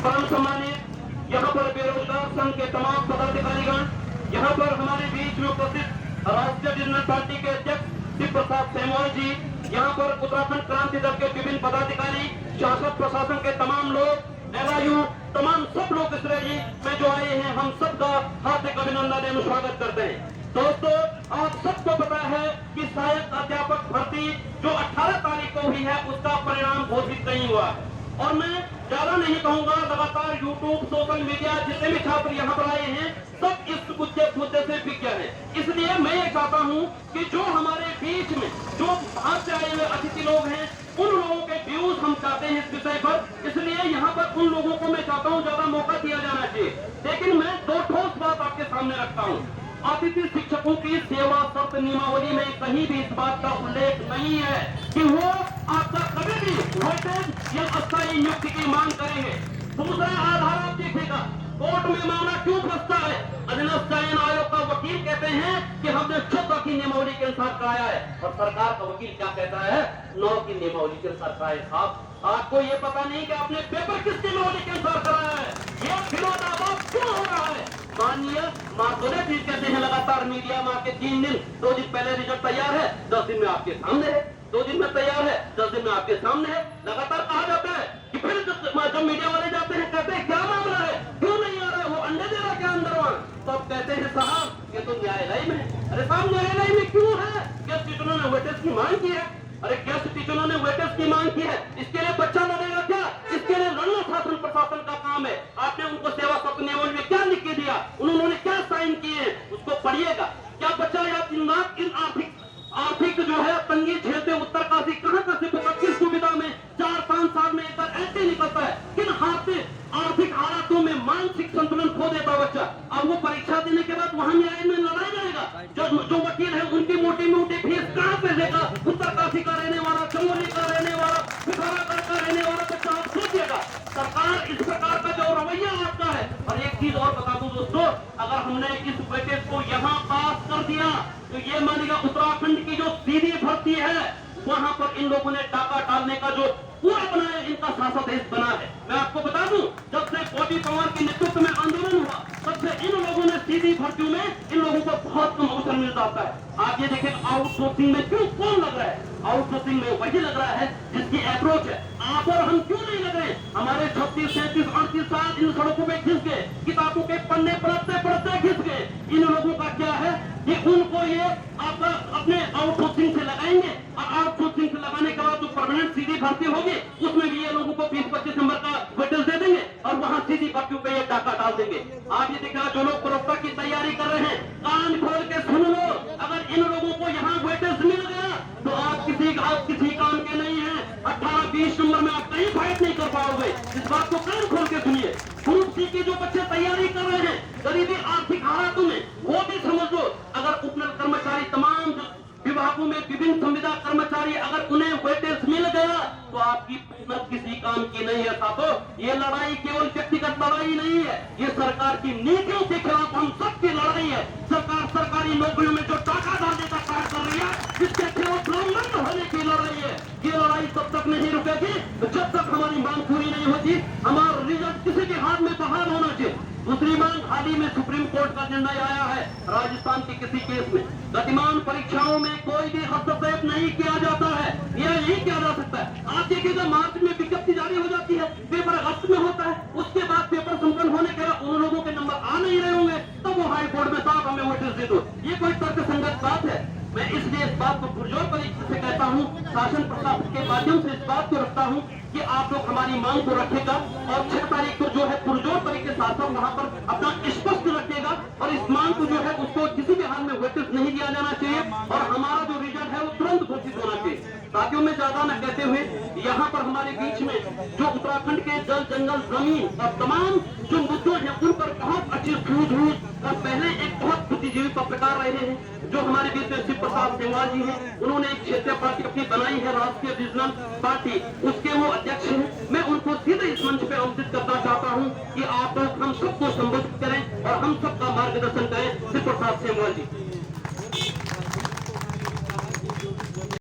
परम सम्मानित यहाँ पर बेरोजगार संघ के तमाम पदाधिकारीगण, यहाँ पर हमारे बीच में उपस्थित राष्ट्रीय जनता पार्टी के अध्यक्ष शिव प्रसाद सेमवाल जी, यहाँ पर उत्तराखंड क्रांति दल के विभिन्न पदाधिकारी, शासन प्रशासन के तमाम लोग, एलआईयू तमाम सब लोग इस रैली में जो आए हैं, हम सबका हार्दिक अभिनंदन एवं स्वागत करते हैं। दोस्तों, आप सबको पता है कि सहायक अध्यापक भर्ती जो 18 तारीख को हुई है, उसका परिणाम घोषित नहीं हुआ और मैं ज्यादा नहीं कहूंगा। लगातार यूट्यूब, सोशल मीडिया जितने भी छात्र यहाँ पर आए हैं, सब इस मुद्दे से विज्ञ हैं। इसलिए मैं ये चाहता हूँ कि जो हमारे बीच में जो बाहर से आए हुए अतिथि लोग हैं, उन लोगों के व्यूज हम चाहते हैं इस विषय पर। इसलिए यहाँ पर उन लोगों को मैं चाहता हूँ ज्यादा मौका दिया जाना चाहिए। लेकिन मैं दो ठोस बात आपके सामने रखता हूँ। अतिथि शिक्षकों की सेवा शर्त नियमावली में कहीं भी इस बात का उल्लेख नहीं है कि वो आपका कभी भी वेटेज या अस्थायी नियुक्ति की मांग करेंगे। दूसरा आधार आप देखिएगा, कोर्ट में मामला क्यों फंसता है? अधीनस्थ चयन आयोग का वकील कहते हैं कि हमने 14 की नियमावली के अनुसार कराया है, और सरकार का वकील क्या कहता है? 9 की नियमावली के अनुसार कराया है। साहब, आपको ये पता नहीं कि आपने पेपर किस नियमावली के अनुसार कराया है? ये विरोधाभास क्यों हो रहा है? माननीय माधुर्य जी कहते हैं लगातार मीडिया में आके 3 दिन 2 दिन पहले रिजल्ट तैयार है, 10 दिन में आपके सामने है, 2 दिन में तैयार है, 10 दिन में आपके सामने है। लगातार कहा जाता है कि फिर जब मीडिया वाले जाते हैं, कहते हैं क्या मामला है, क्यों नहीं आ रहा है, वो अंडे दे रहा क्या अंदर वहां? तो अब कहते हैं साहब ये तो न्यायालय में। अरे साहब, न्यायालय में क्यों है? गेस्ट टीचरों ने वेटेज की मांग की है। अरे गेस्ट टीचरों ने वेटेज की मांग की है, इसके लिए बच्चा लड़ेगा क्या? इसके लिए लड़ना शासन प्रशासन का काम है। आपने उनको सेवा शर्त नियमावली में क्या लिख के दिया, उन्होंने क्या साइन किए, उसको पढ़िएगा। क्या बच्चा या इन आर्थिक जो है तंगी झेलते उत्तरकाशी कहां से किस सुविधा में 4-5 साल में एक बार ऐसे निकलता है, किन आर्थिक हालातों में मानसिक संतुलन खो देता बच्चा। अब वो परीक्षा देने के बाद वहां न्याय में लड़ाई जाएगा। जो वकील है उनकी मोटी मोटी फीस कहां से देगा? उत्तरकाशी का रहने वाला, चमोली का रहने वाला, पिथौरागढ़ का रहने वाला बच्चा आप सोचिएगा। सरकार इस प्रकार का जो रवैया आपका है। और एक चीज और बता दूं दोस्तों, अगर हमने इस वेटेज को यहाँ पास कर दिया तो ये मानिएगा उत्तराखंड की जो सीधी भर्ती है, वहां पर इन लोगों ने टाका डालने का जो पूरा बनाया, इनका शासक देश बना है। मैं आपको बता दूं, जब से बॉबी पवार के नेतृत्व में आंदोलन हुआ, तब से इन लोगों ने सीधी भर्तियों में इन लोगों को बहुत कम अवसर मिल जाता है। आप ये देखें, आउटसोर्सिंग में क्यों कौन लग रहा है? आउटसोर्सिंग में वही लग रहा है जिसकी अप्रोच है। आप और हम क्यों नहीं लग रहे? हमारे 36, 37, 38 साल इन सड़कों पे घिस गए, किताबों के पन्ने पढ़ते पढ़ते घिस गए। इन लोगों का क्या है कि उनको ये आप अपने आउटसोर्सिंग से लगाएंगे, और आउटसोर्सिंग से लगाने के बाद जो परमानेंट सीधी भर्ती होगी, उसमें भी ये लोगों को 20-25 नंबर का वेटेज दे देंगे और वहां सीधी भर्तियों पे ये डाका डाल देंगे। आप ये देखा, जो लोग प्रवक्ता की तैयारी कर रहे हैं, कान खोल के सुन लो। अगर इन लोगों को यहाँ वेटेज मिल गया तो आप किसी काम के नहीं है। 18-20 नंबर में आप कहीं फाइट नहीं कर पाओगे। इस बात को कान खोल के सुनिए। ग्रुप सी की जो बच्चे तैयारी कर रहे हैं, गरीबी आर्थिक हालातों में, वो भी समझ लो। अगर उपनल कर्मचारी, तमाम विभागों में विभिन्न संविदा कर्मचारी, अगर उन्हें वेटेज मिल गया तो आपकी मेहनत किसी काम की नहीं है साथों। ये लड़ाई केवल व्यक्तिगत लड़ाई नहीं है, ये सरकार की नीतियों के खिलाफ हम सबकी लड़ाई है। सरकार सरकारी नौकरियों में जो टाका डालने का कार्य कर रही है, जिसके खिलाफ बंद होने की लड़ाई है। ये लड़ाई तब तक नहीं रुकेगी जब तक हमारी मांग पूरी नहीं होती। हमारा रिजल्ट किसी के हाथ में बहाल होना चाहिए। दूसरी मांग, हाल ही में सुप्रीम कोर्ट का निर्णय आया है राजस्थान के किसी केस में, गतिमान परीक्षाओं में कोई भी हस्तक्षेप नहीं किया जाता है, यह नहीं किया जा सकता है। आप देखिएगा, मार्च में विज्ञप्ति जारी हो जाती है, पेपर अगस्त में होता है, उसके बाद पेपर संपन्न होने के बाद उन लोगों के नंबर आ नहीं रहे होंगे, तब वो हाई कोर्ट में साहब हमें वेटेज दे दो। ये कोई तर्कसंगत बात है? मैं इसलिए इस बात को पुरजोर तरीके से कहता हूँ, शासन प्रशासन के माध्यम से इस बात को रखता हूँ कि आप लोग हमारी मांग को रखेगा और 6 तारीख को जो है पुरजोर तरीके से शासन वहां पर अपना स्पष्ट रखेगा, और इस मांग को जो है उसको किसी भी हाल में वेटेज नहीं दिया जाना चाहिए, और हमारा जो रिजल्ट है वो तुरंत घोषित होना चाहिए। साथियों, में ज्यादा न कहते हुए, यहाँ पर हमारे बीच में जो उत्तराखंड के जल, जंगल, जमीन और तमाम जो मुद्दे हैं, उन पर बहुत अच्छी सूझबूझ और पहले एक बहुत बुद्धिजीवी पत्रकार रहे हैं, जो हमारे बीच में शिव प्रसाद सेमवाल जी हैं। उन्होंने एक क्षेत्रीय पार्टी अपनी बनाई है, राष्ट्रीय रीजनल पार्टी, उसके वो अध्यक्ष हैं। मैं उनको सीधे इस मंच पे आमंत्रित करना चाहता हूँ कि आप लोग हम सबको संबोधित करें और हम सबका मार्गदर्शन करें। शिव प्रसाद सेमवाल जी।